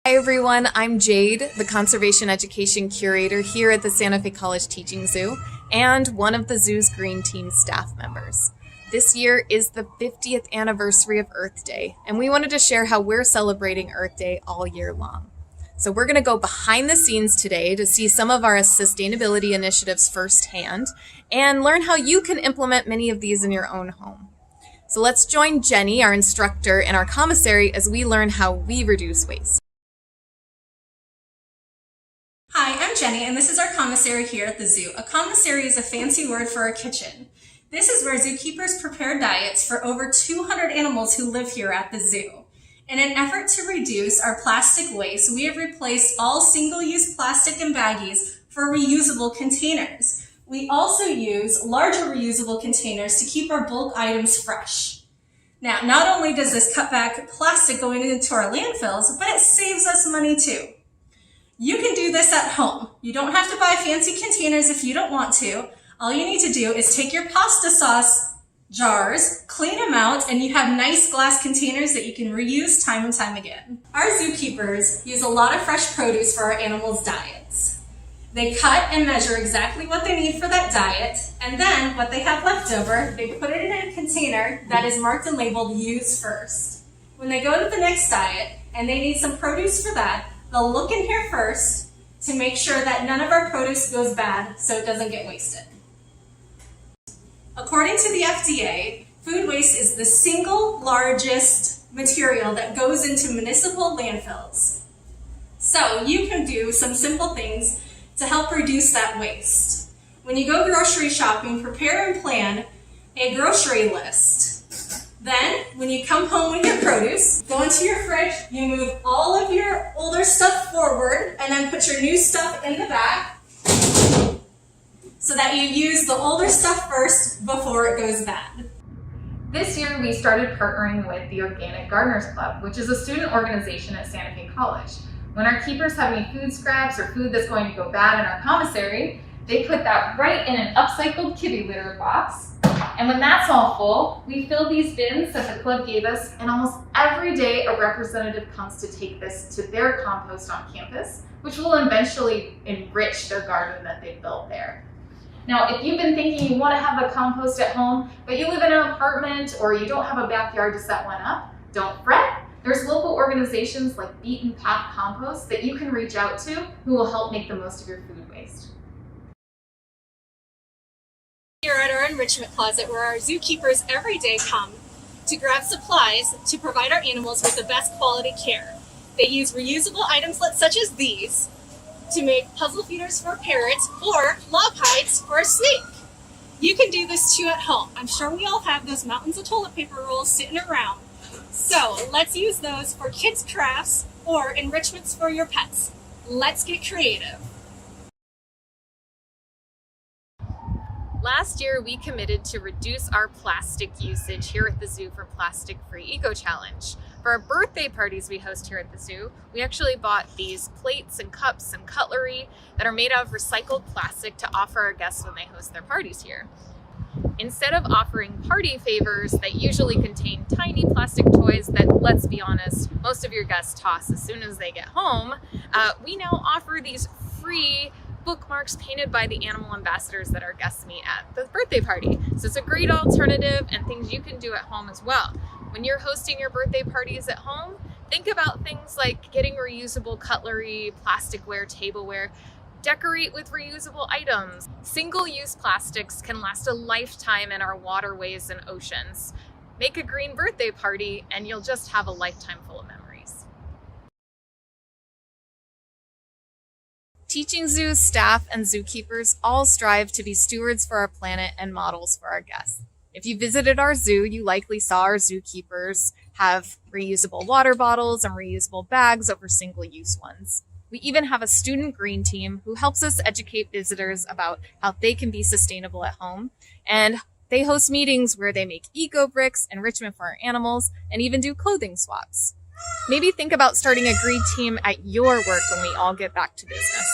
Hi everyone, I'm Jade, the Conservation Education Curator here at the Santa Fe College Teaching Zoo and one of the zoo's Green Team staff members. This year is the 50th anniversary of Earth Day, and we wanted to share how we're celebrating Earth Day all year long. So we're going to go behind the scenes today to see some of our sustainability initiatives firsthand and learn how you can implement many of these in your own home. So let's join Jenny, our instructor, and our commissary as we learn how we reduce waste. Hi, I'm Jenny, and this is our commissary here at the zoo. A commissary is a fancy word for a kitchen. This is where zookeepers prepare diets for over 200 animals who live here at the zoo. In an effort to reduce our plastic waste, we have replaced all single-use plastic and baggies for reusable containers. We also use larger reusable containers to keep our bulk items fresh. Now, not only does this cut back plastic going into our landfills, but it saves us money too. You can do this at home. You don't have to buy fancy containers if you don't want to. All you need to do is take your pasta sauce jars, clean them out, and you have nice glass containers that you can reuse time and time again. Our zookeepers use a lot of fresh produce for our animals' diets. They cut and measure exactly what they need for that diet, and then what they have left over, they put it in a container that is marked and labeled "Use First." When they go to the next diet and they need some produce for that, they'll look in here first to make sure that none of our produce goes bad so it doesn't get wasted. According to the FDA, food waste is the single largest material that goes into municipal landfills. So you can do some simple things to help reduce that waste. When you go grocery shopping, prepare and plan a grocery list. Then, when you come home with your produce, go into your fridge, you move all of your older stuff forward, and then put your new stuff in the back so that you use the older stuff first before it goes bad. This year, we started partnering with the Organic Gardeners Club, which is a student organization at Santa Fe College. When our keepers have any food scraps or food that's going to go bad in our commissary, they put that right in an upcycled kitty litter box. And when that's all full, we fill these bins that the club gave us, and almost every day a representative comes to take this to their compost on campus, which will eventually enrich their garden that they built there. Now, if you've been thinking you want to have a compost at home, but you live in an apartment or you don't have a backyard to set one up, don't fret. There's local organizations like Beaten Path Compost that you can reach out to who will help make the most of your food waste. Here at our enrichment closet, where our zookeepers every day come to grab supplies to provide our animals with the best quality care. They use reusable items such as these to make puzzle feeders for parrots or log hides for a snake. You can do this too at home. I'm sure we all have those mountains of toilet paper rolls sitting around. So let's use those for kids' crafts or enrichments for your pets. Let's get creative. Last year, we committed to reduce our plastic usage here at the zoo for Plastic Free Eco Challenge. For our birthday parties we host here at the zoo, we actually bought these plates and cups and cutlery that are made out of recycled plastic to offer our guests when they host their parties here. Instead of offering party favors that usually contain tiny plastic toys that, let's be honest, most of your guests toss as soon as they get home, we now offer these free bookmarks painted by the animal ambassadors that our guests meet at the birthday party. So it's a great alternative and things you can do at home as well. When you're hosting your birthday parties at home, think about things like getting reusable cutlery, plasticware, tableware. Decorate with reusable items. Single-use plastics can last a lifetime in our waterways and oceans. Make a green birthday party and you'll just have a lifetime full of memories. Teaching Zoo's staff and zookeepers all strive to be stewards for our planet and models for our guests. If you visited our zoo, you likely saw our zookeepers have reusable water bottles and reusable bags over single-use ones. We even have a student green team who helps us educate visitors about how they can be sustainable at home. And they host meetings where they make eco bricks, enrichment for our animals, and even do clothing swaps. Maybe think about starting a green team at your work when we all get back to business.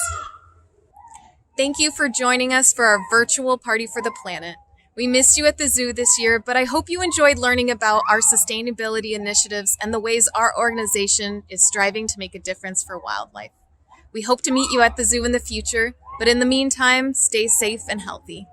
Thank you for joining us for our virtual Party for the Planet. We missed you at the zoo this year, but I hope you enjoyed learning about our sustainability initiatives and the ways our organization is striving to make a difference for wildlife. We hope to meet you at the zoo in the future, but in the meantime, stay safe and healthy.